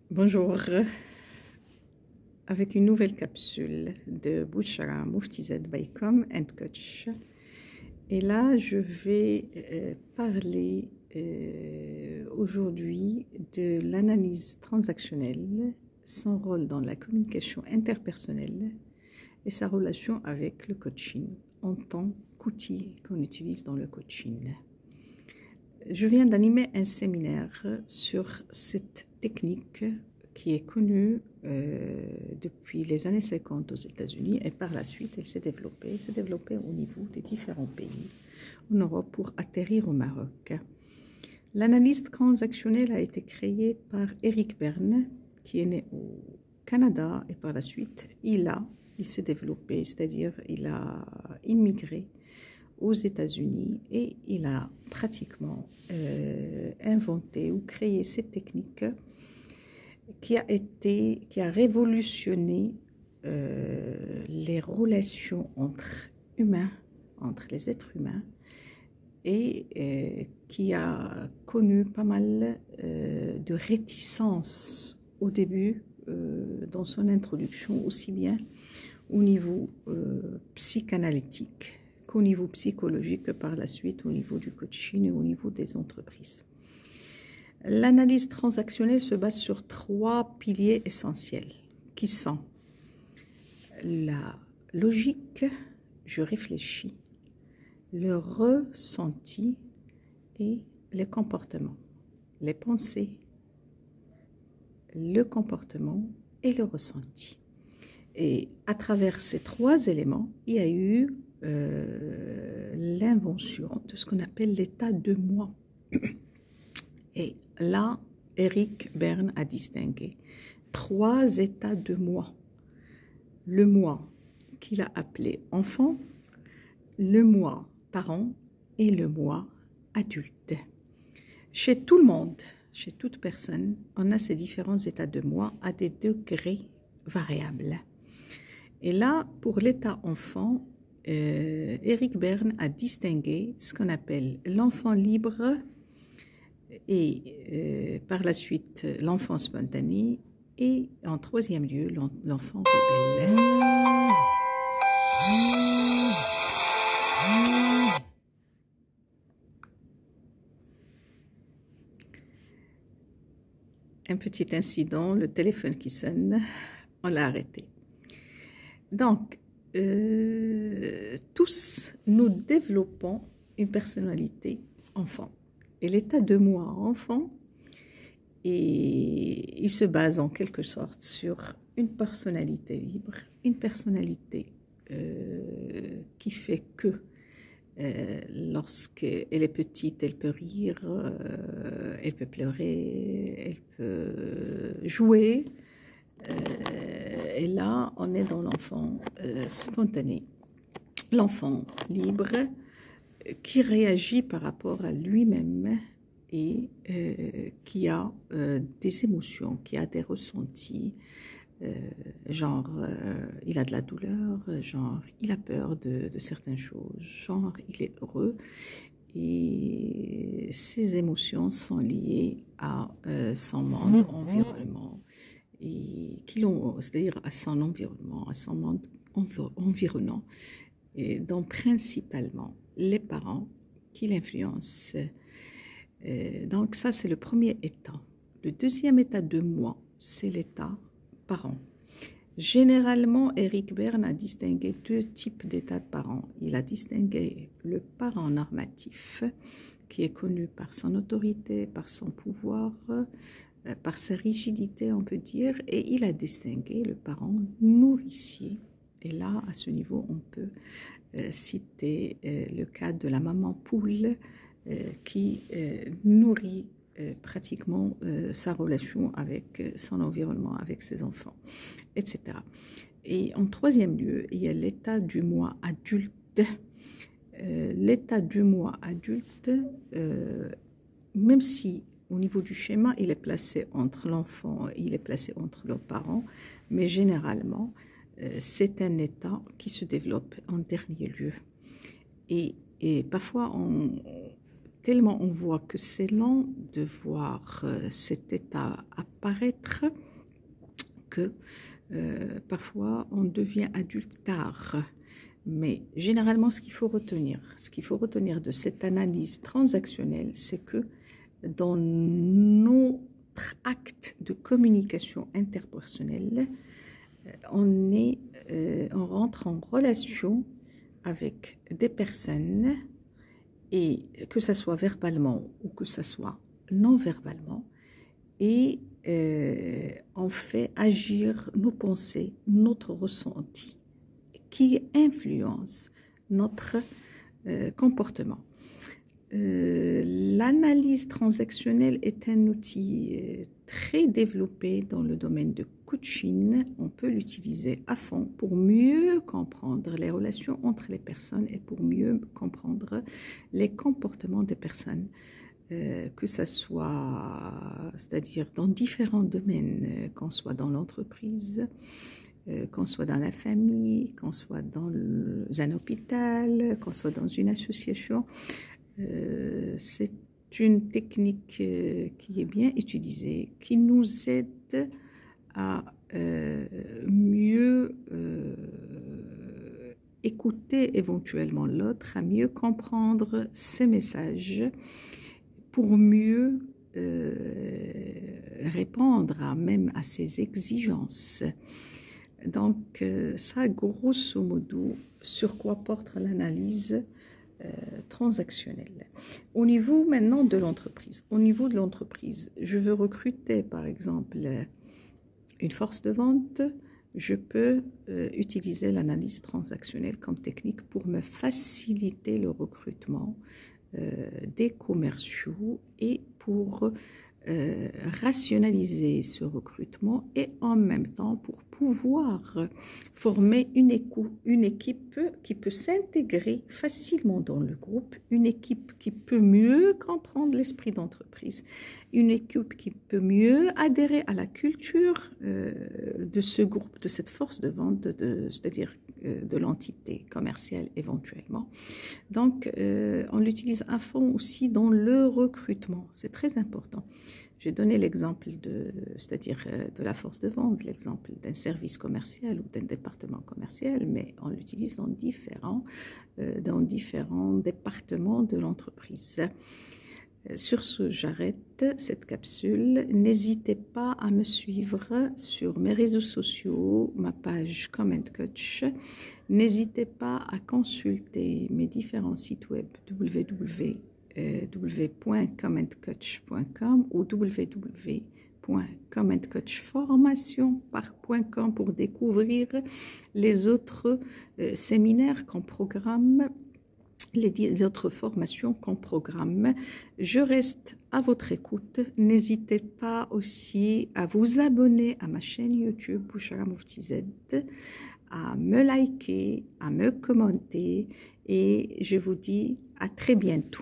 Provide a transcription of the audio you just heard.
Bonjour, avec une nouvelle capsule de Bouchra Mouftiz Baykom and Coach. Et là, je vais parler aujourd'hui de l'analyse transactionnelle, son rôle dans la communication interpersonnelle et sa relation avec le coaching en tant qu'outil qu'on utilise dans le coaching. Je viens d'animer un séminaire sur cette technique qui est connue depuis les années 50 aux États-Unis et par la suite elle s'est développée au niveau des différents pays en Europe pour atterrir au Maroc. L'analyse transactionnelle a été créée par Eric Berne qui est né au Canada et par la suite il s'est développé, c'est-à-dire il a immigré aux États-Unis et il a pratiquement inventé ou créé cette technique qui a révolutionné les relations entre les êtres humains et qui a connu pas mal de réticences au début dans son introduction, aussi bien au niveau psychanalytique qu'au niveau psychologique, par la suite au niveau du coaching et au niveau des entreprises. L'analyse transactionnelle se base sur 3 piliers essentiels qui sont la logique, je réfléchis, le ressenti et les comportements, les pensées, le comportement et le ressenti. Et à travers ces 3 éléments, il y a eu l'invention de ce qu'on appelle l'état de moi. Et là, Eric Berne a distingué 3 états de moi. Le moi qu'il a appelé enfant, le moi parent et le moi adulte. Chez tout le monde, chez toute personne, on a ces différents états de moi à des degrés variables. Et là, pour l'état enfant, Eric Berne a distingué ce qu'on appelle l'enfant libre et par la suite l'enfant spontané et en 3e lieu l'enfant rebelle. Un petit incident, le téléphone qui sonne, on l'a arrêté. Donc, tous nous développons une personnalité enfant. Et l'état de moi enfant, il se base en quelque sorte sur une personnalité libre, une personnalité qui fait que lorsqu'elle est petite, elle peut rire, elle peut pleurer, elle peut jouer. Et là, on est dans l'enfant spontané, l'enfant libre qui réagit par rapport à lui-même et qui a des émotions, qui a des ressentis, genre il a de la douleur, genre il a peur de certaines choses, genre il est heureux. Et ces émotions sont liées à son monde, environnement, et c'est-à-dire à son environnement, à son monde environnant, et donc principalement les parents qui l'influencent. Donc ça, c'est le premier état. Le 2e état de moi, c'est l'état parent. Généralement, Eric Berne a distingué 2 types d'états de parents. Il a distingué le parent normatif, qui est connu par son autorité, par son pouvoir, par sa rigidité, on peut dire, et il a distingué le parent nourricier. Et là, à ce niveau, on peut citer le cas de la maman poule qui nourrit pratiquement sa relation avec son environnement, avec ses enfants, etc. Et en 3e lieu, il y a l'état du moi adulte. L'état du moi adulte, même si au niveau du schéma, il est placé entre l'enfant, il est placé entre leurs parents, mais généralement, c'est un état qui se développe en dernier lieu. Et parfois, tellement on voit que c'est lent de voir cet état paraître que parfois on devient adulte tard. Mais généralement, ce qu'il faut retenir de cette analyse transactionnelle, c'est que dans notre acte de communication interpersonnelle, on rentre en relation avec des personnes, et que ce soit verbalement ou que ce soit non verbalement, et on fait agir nos pensées, notre ressenti, qui influence notre comportement. L'analyse transactionnelle est un outil très développé dans le domaine de coaching. On peut l'utiliser à fond pour mieux comprendre les relations entre les personnes et pour mieux comprendre les comportements des personnes, que ce soit, c'est-à-dire dans différents domaines, qu'on soit dans l'entreprise, qu'on soit dans la famille, qu'on soit dans un hôpital, qu'on soit dans une association. C'est une technique qui est bien utilisée, qui nous aide à mieux écouter éventuellement l'autre, à mieux comprendre ses messages, pour mieux répondre même à ses exigences. Donc, ça, grosso modo, sur quoi porte l'analyse transactionnelle. Au niveau maintenant de l'entreprise. Au niveau de l'entreprise, je veux recruter, par exemple, une force de vente. Je peux utiliser l'analyse transactionnelle comme technique pour me faciliter le recrutement des commerciaux et pour rationaliser ce recrutement et en même temps pour pouvoir former une équipe qui peut s'intégrer facilement dans le groupe, une équipe qui peut mieux comprendre l'esprit d'entreprise, une équipe qui peut mieux adhérer à la culture de ce groupe, de cette force de vente, c'est-à-dire de l'entité commerciale éventuellement. Donc, on l'utilise à fond aussi dans le recrutement. C'est très important. J'ai donné l'exemple de la force de vente, l'exemple d'un service commercial ou d'un département commercial, mais on l'utilise dans différents départements de l'entreprise. Sur ce, j'arrête cette capsule. N'hésitez pas à me suivre sur mes réseaux sociaux, ma page Comment Coach. N'hésitez pas à consulter mes différents sites web www.commentcoach.com ou www.commentcoachformation.com pour découvrir les autres séminaires qu'on programme, les autres formations qu'on programme. Je reste à votre écoute. N'hésitez pas aussi à vous abonner à ma chaîne YouTube Bouchra Mofty Z, à me liker, à me commenter, et je vous dis à très bientôt.